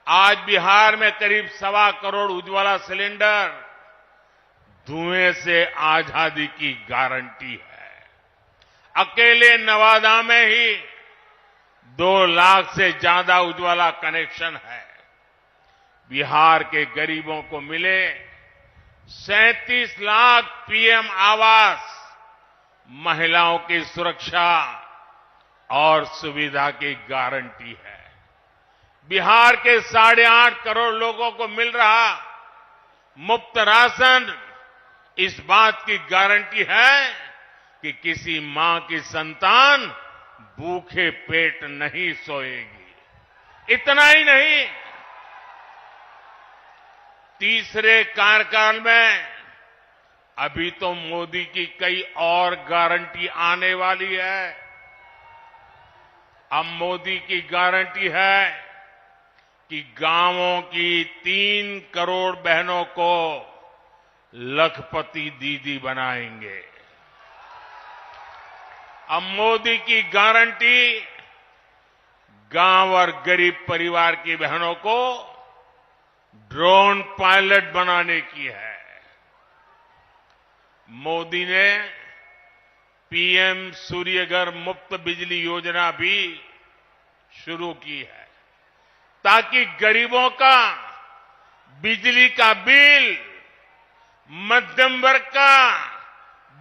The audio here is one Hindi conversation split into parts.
आज बिहार में करीब 1.25 करोड़ उज्ज्वला सिलेंडर धुएं से आजादी की गारंटी है। अकेले नवादा में ही 2 लाख से ज्यादा उज्ज्वला कनेक्शन है। बिहार के गरीबों को मिले 37 लाख पीएम आवास, महिलाओं की सुरक्षा और सुविधा की गारंटी है। बिहार के 8.5 करोड़ लोगों को मिल रहा मुफ्त राशन इस बात की गारंटी है कि किसी मां की संतान भूखे पेट नहीं सोएगी। इतना ही नहीं, तीसरे कार्यकाल में अभी तो मोदी की कई और गारंटी आने वाली है। अब मोदी की गारंटी है कि गांवों की 3 करोड़ बहनों को लखपति दीदी बनाएंगे। अब मोदी की गारंटी गांव और गरीब परिवार की बहनों को ड्रोन पायलट बनाने की है। मोदी ने पीएम सूर्यघर मुफ्त बिजली योजना भी शुरू की है ताकि गरीबों का बिजली का बिल, मध्यम वर्ग का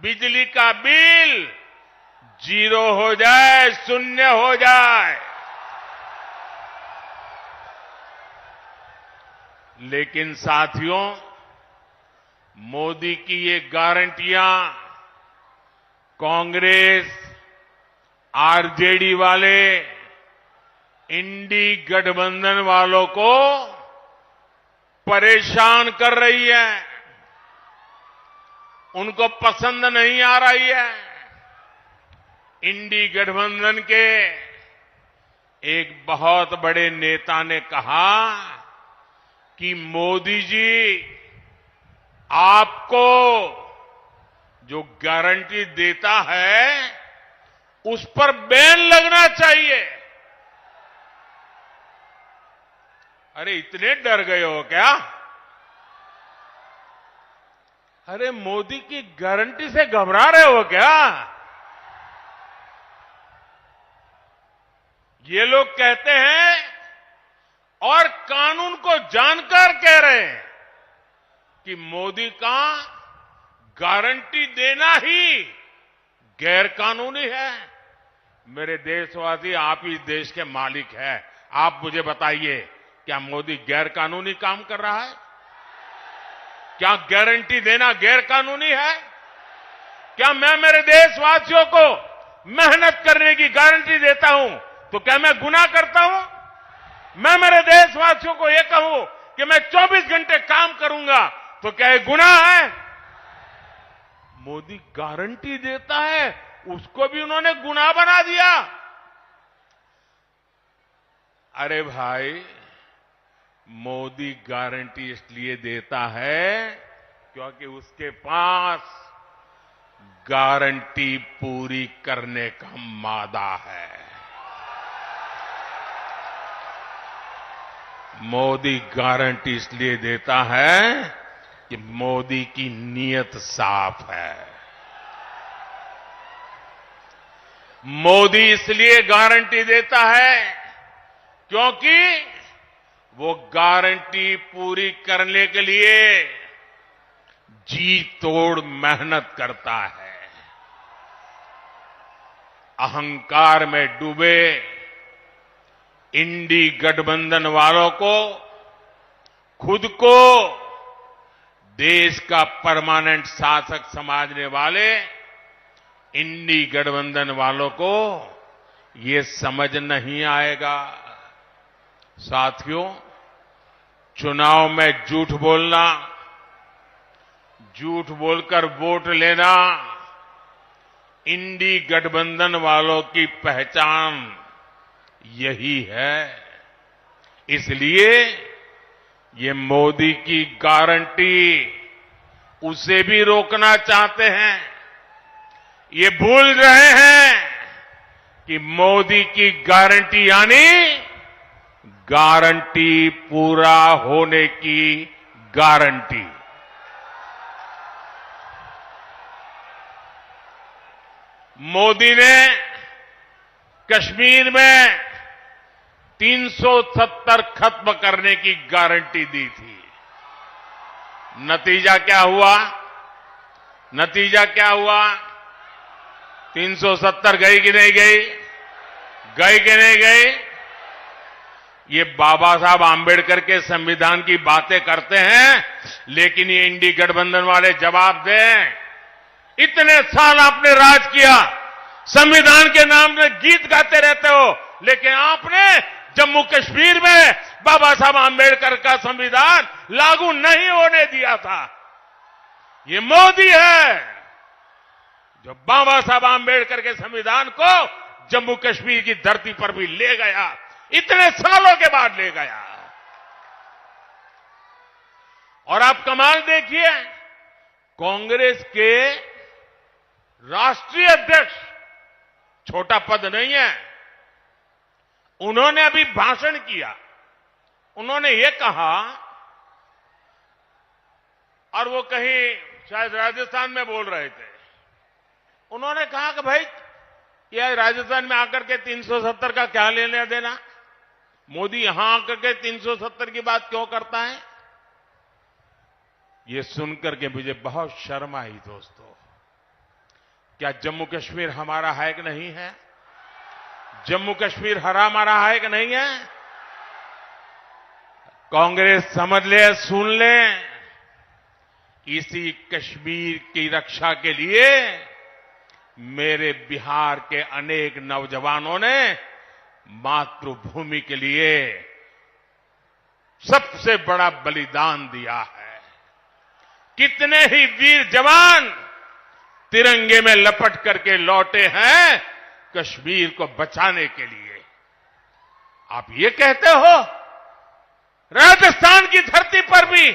बिजली का बिल 0 हो जाए, शून्य हो जाए। लेकिन साथियों, मोदी की ये गारंटियां कांग्रेस, आरजेडी वाले, इंडी गठबंधन वालों को परेशान कर रही है, उनको पसंद नहीं आ रही है। इंडी गठबंधन के एक बहुत बड़े नेता ने कहा कि मोदी जी आपको जो गारंटी देता है उस पर बैन लगना चाहिए। अरे इतने डर गए हो क्या? अरे मोदी की गारंटी से घबरा रहे हो क्या? ये लोग कहते हैं और कानून को जानकर कह रहे हैं कि मोदी का गारंटी देना ही गैर कानूनी है। मेरे देशवासी, आप ही देश के मालिक हैं। आप मुझे बताइए, क्या मोदी गैर कानूनी काम कर रहा है? क्या गारंटी देना गैर कानूनी है? क्या मैं मेरे देशवासियों को मेहनत करने की गारंटी देता हूं तो क्या मैं गुनाह करता हूं? मैं मेरे देशवासियों को यह कहूं कि मैं 24 घंटे काम करूंगा तो क्या ये गुनाह है? मोदी गारंटी देता है, उसको भी उन्होंने गुनाह बना दिया। अरे भाई, मोदी गारंटी इसलिए देता है क्योंकि उसके पास गारंटी पूरी करने का मादा है। मोदी गारंटी इसलिए देता है कि मोदी की नीयत साफ है। मोदी इसलिए गारंटी देता है क्योंकि वो गारंटी पूरी करने के लिए जी तोड़ मेहनत करता है। अहंकार में डूबे इंडी गठबंधन वालों को खुद को देश का परमानेंट शासक समझने वाले इंडी गठबंधन वालों को ये समझ नहीं आएगा। साथियों, चुनाव में झूठ बोलना, झूठ बोलकर वोट लेना इंडी गठबंधन वालों की पहचान यही है। इसलिए ये मोदी की गारंटी उसे भी रोकना चाहते हैं। ये भूल रहे हैं कि मोदी की गारंटी यानी गारंटी पूरा होने की गारंटी। मोदी ने कश्मीर में 370 खत्म करने की गारंटी दी थी। नतीजा क्या हुआ? नतीजा क्या हुआ? 370 गई कि नहीं गई? गई कि नहीं गई? ये बाबा साहब आंबेडकर के संविधान की बातें करते हैं, लेकिन ये इंडी गठबंधन वाले जवाब दें। इतने साल आपने राज किया, संविधान के नाम में गीत गाते रहते हो, लेकिन आपने जम्मू कश्मीर में बाबा साहब आंबेडकर का संविधान लागू नहीं होने दिया था। ये मोदी है जो बाबा साहब आंबेडकर के संविधान को जम्मू कश्मीर की धरती पर भी ले गया, इतने सालों के बाद ले गया। और आप कमाल देखिए, कांग्रेस के राष्ट्रीय अध्यक्ष, छोटा पद नहीं है, उन्होंने अभी भाषण किया। उन्होंने ये कहा, और वो कहीं शायद राजस्थान में बोल रहे थे, उन्होंने कहा कि भाई ये राजस्थान में आकर के 370 का क्या लेना देना, मोदी यहां आकर के 370 की बात क्यों करता है। ये सुनकर के मुझे बहुत शर्म आई दोस्तों। क्या जम्मू कश्मीर हमारा है कि नहीं है? जम्मू कश्मीर हमारा है कि नहीं है? कांग्रेस समझ ले, सुन ले, इसी कश्मीर की रक्षा के लिए मेरे बिहार के अनेक नौजवानों ने मातृभूमि के लिए सबसे बड़ा बलिदान दिया है। कितने ही वीर जवान तिरंगे में लपट करके लौटे हैं कश्मीर को बचाने के लिए। आप ये कहते हो राजस्थान की धरती पर भी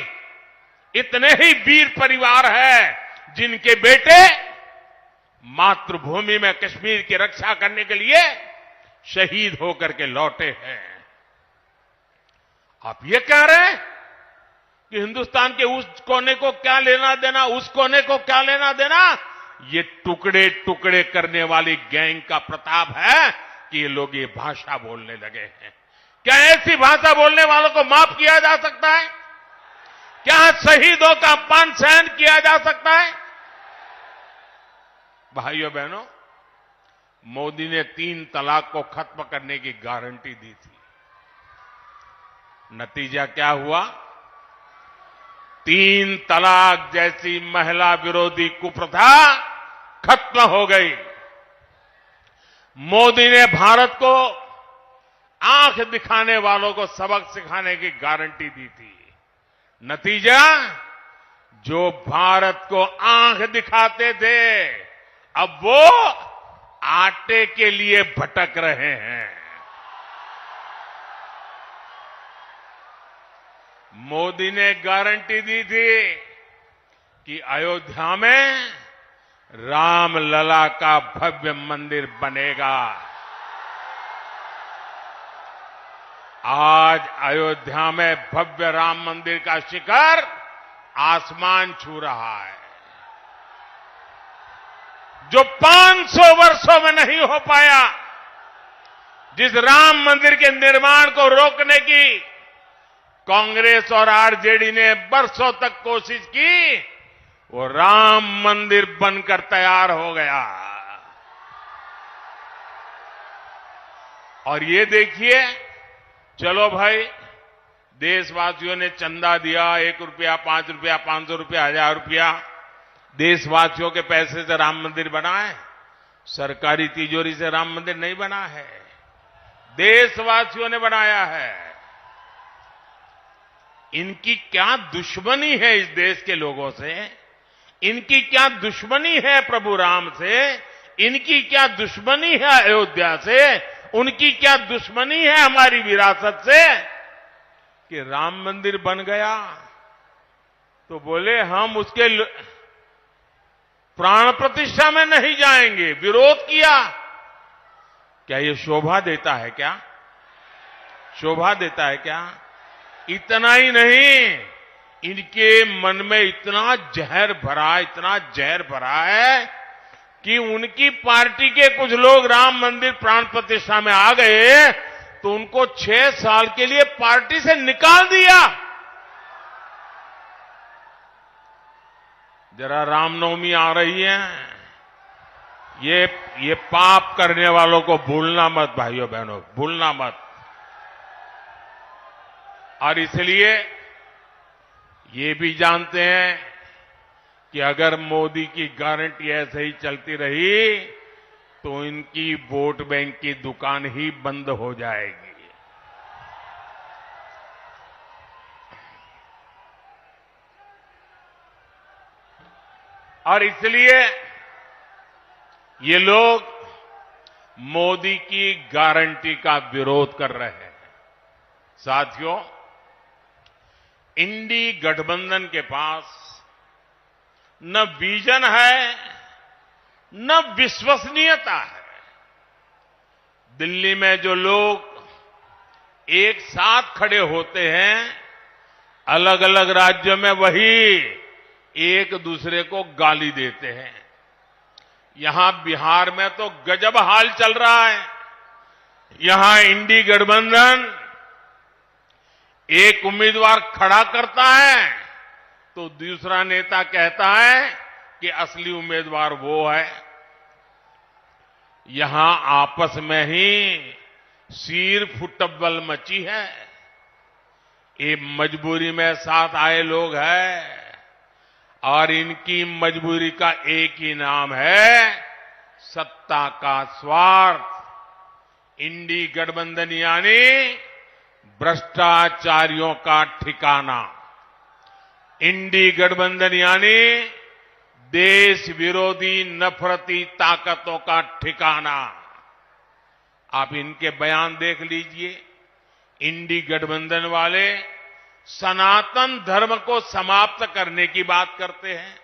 इतने ही वीर परिवार हैं जिनके बेटे मातृभूमि में कश्मीर की रक्षा करने के लिए शहीद होकर के लौटे हैं। आप ये कह रहे हैं कि हिंदुस्तान के उस कोने को क्या लेना देना, उस कोने को क्या लेना देना। ये टुकड़े टुकड़े करने वाली गैंग का प्रताप है कि ये लोग ये भाषा बोलने लगे हैं। क्या ऐसी भाषा बोलने वालों को माफ किया जा सकता है? क्या शहीदों का अपमान सहन किया जा सकता है? भाइयों बहनों, मोदी ने 3 तलाक को खत्म करने की गारंटी दी थी। नतीजा क्या हुआ? 3 तलाक जैसी महिला विरोधी कुप्रथा खत्म हो गई। मोदी ने भारत को आंख दिखाने वालों को सबक सिखाने की गारंटी दी थी। नतीजा, जो भारत को आंख दिखाते थे अब वो आटे के लिए भटक रहे हैं। मोदी ने गारंटी दी थी कि अयोध्या में रामलला का भव्य मंदिर बनेगा। आज अयोध्या में भव्य राम मंदिर का शिखर आसमान छू रहा है। जो 500 वर्षों में नहीं हो पाया, जिस राम मंदिर के निर्माण को रोकने की कांग्रेस और आरजेडी ने बरसों तक कोशिश की, वो राम मंदिर बनकर तैयार हो गया। और ये देखिए, चलो भाई, देशवासियों ने चंदा दिया, 1 रुपया, 5 रुपया, 500 रुपया, 1000 रुपया, देशवासियों के पैसे से राम मंदिर बना है। सरकारी तिजोरी से राम मंदिर नहीं बना है, देशवासियों ने बनाया है। इनकी क्या दुश्मनी है इस देश के लोगों से? इनकी क्या दुश्मनी है प्रभु राम से? इनकी क्या दुश्मनी है अयोध्या से? उनकी क्या दुश्मनी है हमारी विरासत से कि राम मंदिर बन गया तो बोले हम उसके प्राण प्रतिष्ठा में नहीं जाएंगे, विरोध किया। क्या ये शोभा देता है? क्या शोभा देता है क्या? इतना ही नहीं, इनके मन में इतना जहर भरा है कि उनकी पार्टी के कुछ लोग राम मंदिर प्राण प्रतिष्ठा में आ गए तो उनको 6 साल के लिए पार्टी से निकाल दिया। जरा रामनवमी आ रही है, ये पाप करने वालों को भूलना मत भाइयों बहनों, भूलना मत। और इसलिए ये भी जानते हैं कि अगर मोदी की गारंटी ऐसे ही चलती रही तो इनकी वोट बैंक की दुकान ही बंद हो जाएगी। और इसलिए ये लोग मोदी की गारंटी का विरोध कर रहे हैं। साथियों, इंडी गठबंधन के पास न विजन है न विश्वसनीयता है। दिल्ली में जो लोग एक साथ खड़े होते हैं, अलग अलग राज्यों में वही एक दूसरे को गाली देते हैं। यहां बिहार में तो गजब हाल चल रहा है। यहां इंडी गठबंधन एक उम्मीदवार खड़ा करता है तो दूसरा नेता कहता है कि असली उम्मीदवार वो है। यहां आपस में ही सिर फुटबल मची है। ये मजबूरी में साथ आए लोग हैं और इनकी मजबूरी का एक ही नाम है सत्ता का स्वार्थ। इंडी गठबंधन यानी भ्रष्टाचारियों का ठिकाना। इंडी गठबंधन यानी देश विरोधी नफरती ताकतों का ठिकाना। आप इनके बयान देख लीजिए। इंडी गठबंधन वाले सनातन धर्म को समाप्त करने की बात करते हैं।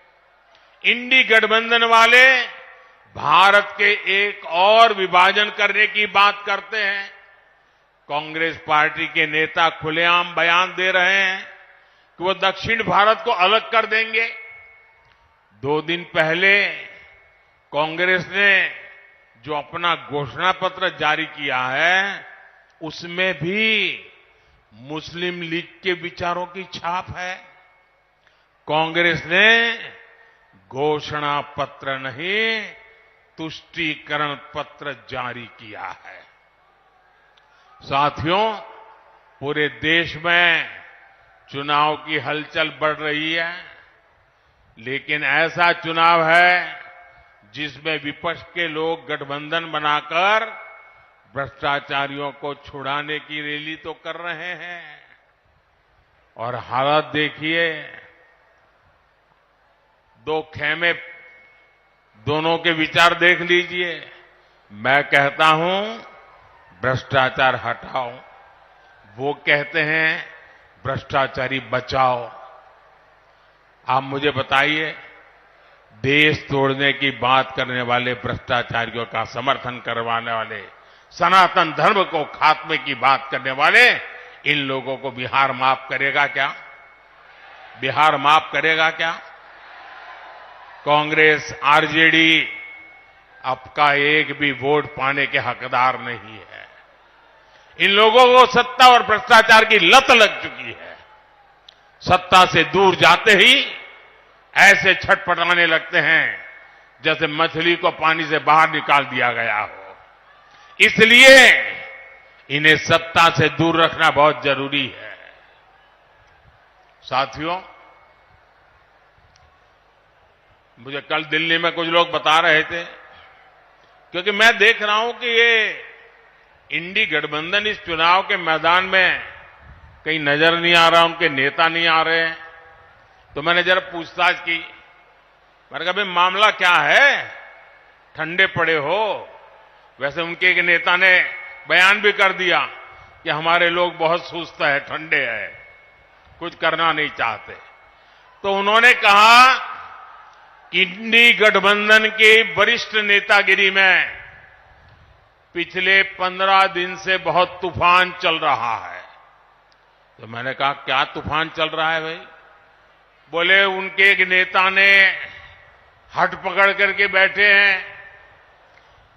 इंडी गठबंधन वाले भारत के एक और विभाजन करने की बात करते हैं। कांग्रेस पार्टी के नेता खुलेआम बयान दे रहे हैं कि वो दक्षिण भारत को अलग कर देंगे। 2 दिन पहले कांग्रेस ने जो अपना घोषणा पत्र जारी किया है उसमें भी मुस्लिम लीग के विचारों की छाप है। कांग्रेस ने घोषणा पत्र नहीं, तुष्टीकरण पत्र जारी किया है। साथियों, पूरे देश में चुनाव की हलचल बढ़ रही है, लेकिन ऐसा चुनाव है जिसमें विपक्ष के लोग गठबंधन बनाकर भ्रष्टाचारियों को छुड़ाने की रैली तो कर रहे हैं। और हालत देखिए, 2 खेमे, दोनों के विचार देख लीजिए। मैं कहता हूं भ्रष्टाचार हटाओ, वो कहते हैं भ्रष्टाचारी बचाओ। आप मुझे बताइए, देश तोड़ने की बात करने वाले भ्रष्टाचारियों का समर्थन करवाने वाले, सनातन धर्म को खात्मे की बात करने वाले, इन लोगों को बिहार माफ करेगा क्या? बिहार माफ करेगा क्या? कांग्रेस, आरजेडी आपका एक भी वोट पाने के हकदार नहीं है। इन लोगों को सत्ता और भ्रष्टाचार की लत लग चुकी है। सत्ता से दूर जाते ही ऐसे छटपटाने लगते हैं जैसे मछली को पानी से बाहर निकाल दिया गया हो। इसलिए इन्हें सत्ता से दूर रखना बहुत जरूरी है। साथियों, मुझे कल दिल्ली में कुछ लोग बता रहे थे, क्योंकि मैं देख रहा हूं कि ये इंडी गठबंधन इस चुनाव के मैदान में कहीं नजर नहीं आ रहा, उनके नेता नहीं आ रहे हैं। तो मैंने जरा पूछताछ की। मैंने कहा, भाई मामला क्या है? ठंडे पड़े हो? वैसे उनके एक नेता ने बयान भी कर दिया कि हमारे लोग बहुत सुस्त है, ठंडे है, कुछ करना नहीं चाहते। तो उन्होंने कहा कि इंडी गठबंधन की वरिष्ठ नेतागिरी में पिछले 15 दिन से बहुत तूफान चल रहा है। तो मैंने कहा क्या तूफान चल रहा है भाई? बोले उनके एक नेता ने हट पकड़ करके बैठे हैं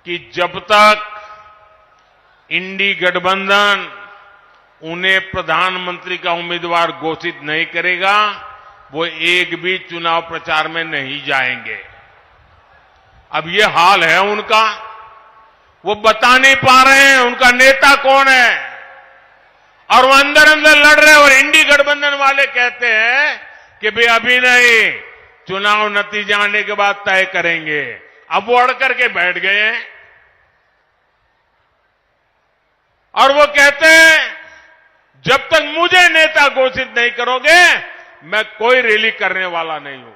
कि जब तक इंडी गठबंधन उन्हें प्रधानमंत्री का उम्मीदवार घोषित नहीं करेगा, वो एक भी चुनाव प्रचार में नहीं जाएंगे। अब ये हाल है उनका, वो बता नहीं पा रहे हैं उनका नेता कौन है, और वो अंदर अंदर लड़ रहे हैं। और इंडी गठबंधन वाले कहते हैं कि भाई अभी नहीं, चुनाव नतीजा आने के बाद तय करेंगे। अब वो अड़ करके बैठ गए हैं और वो कहते हैं जब तक मुझे नेता घोषित नहीं करोगे मैं कोई रैली करने वाला नहीं हूं।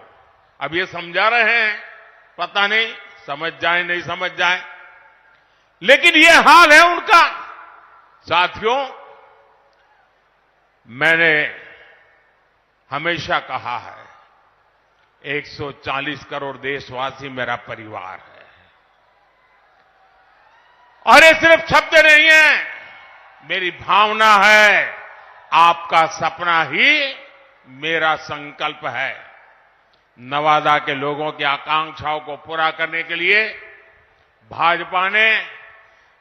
अब ये समझा रहे हैं, पता नहीं समझ जाए नहीं समझ जाए, लेकिन ये हाल है उनका। साथियों, मैंने हमेशा कहा है 140 करोड़ देशवासी मेरा परिवार है, और ये सिर्फ शब्द नहीं है, मेरी भावना है। आपका सपना ही मेरा संकल्प है। नवादा के लोगों की आकांक्षाओं को पूरा करने के लिए भाजपा ने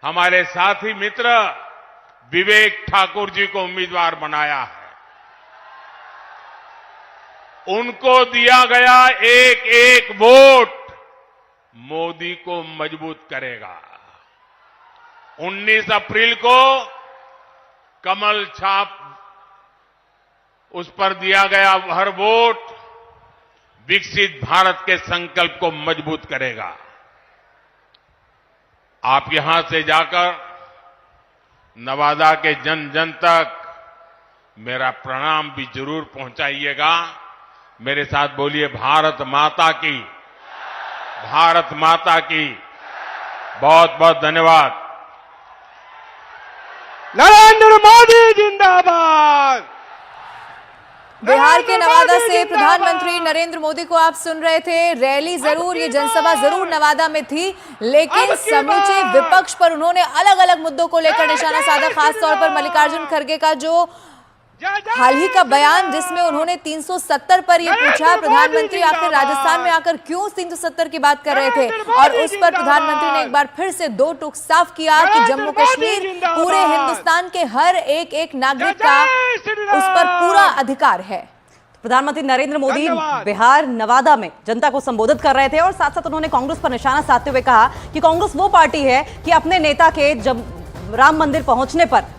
हमारे साथी मित्र विवेक ठाकुर जी को उम्मीदवार बनाया है। उनको दिया गया एक एक वोट मोदी को मजबूत करेगा। 19 अप्रैल को कमल छाप उस पर दिया गया हर वोट विकसित भारत के संकल्प को मजबूत करेगा। आप यहां से जाकर नवादा के जन जन तक मेरा प्रणाम भी जरूर पहुंचाइएगा। मेरे साथ बोलिए भारत माता की, भारत माता की। बहुत बहुत धन्यवाद। नरेंद्र मोदी जिंदाबाद। बिहार के नवादा से प्रधानमंत्री नरेंद्र मोदी को आप सुन रहे थे। रैली जरूर, ये जनसभा जरूर नवादा में थी, लेकिन समूचे विपक्ष पर उन्होंने अलग अलग मुद्दों को लेकर निशाना साधा। खास तौर पर मल्लिकार्जुन खड़गे का जो हाल ही का बयान, जिसमें उन्होंने 370 पर यह पूछा प्रधानमंत्री आखिर राजस्थान में आकर क्यों 370 की बात कर रहे थे, और उस पर प्रधानमंत्री ने एक बार फिर से दो टूक साफ किया कि जम्मू कश्मीर पूरे हिंदुस्तान के हर एक नागरिक का उस पर पूरा अधिकार है। प्रधानमंत्री नरेंद्र मोदी बिहार नवादा में जनता को संबोधित कर रहे थे और साथ साथ उन्होंने कांग्रेस पर निशाना साधते हुए कहा कि कांग्रेस वो पार्टी है कि अपने नेता के जब राम मंदिर पहुंचने पर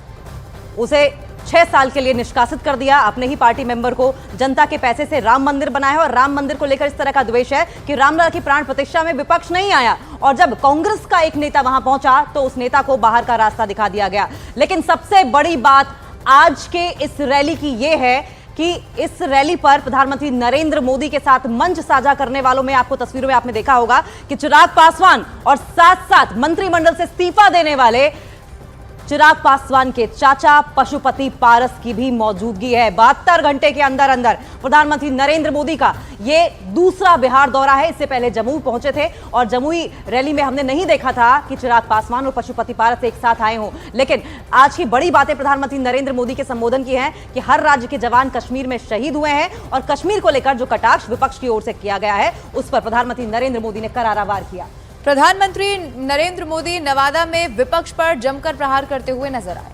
उसे 6 साल के लिए निष्कासित कर दिया। अपने ही पार्टी मेंबर को जनता के पैसे से राम मंदिर बनाया और राम मंदिर को लेकर इस तरह का द्वेष है कि रामलला की प्राण प्रतिष्ठा में विपक्ष नहीं आया, और जब कांग्रेस का एक नेता वहां पहुंचा तो उस नेता को बाहर का रास्ता दिखा दिया गया। लेकिन सबसे बड़ी बात आज के इस रैली की यह है कि इस रैली पर प्रधानमंत्री नरेंद्र मोदी के साथ मंच साझा करने वालों में आपको तस्वीरों में आपने देखा होगा कि चिराग पासवान और साथ साथ मंत्रिमंडल से इस्तीफा देने वाले चिराग पासवान के चाचा पशुपति पारस की भी मौजूदगी है। 72 घंटे के अंदर अंदर प्रधानमंत्री नरेंद्र मोदी का ये दूसरा बिहार दौरा है। इससे पहले जमुई पहुंचे थे और जमुई रैली में हमने नहीं देखा था कि चिराग पासवान और पशुपति पारस एक साथ आए हों, लेकिन आज की बड़ी बातें प्रधानमंत्री नरेंद्र मोदी के संबोधन की हैं कि हर राज्य के जवान कश्मीर में शहीद हुए हैं, और कश्मीर को लेकर जो कटाक्ष विपक्ष की ओर से किया गया है उस पर प्रधानमंत्री नरेंद्र मोदी ने करारा वार किया। प्रधानमंत्री नरेंद्र मोदी नवादा में विपक्ष पर जमकर प्रहार करते हुए नजर आए।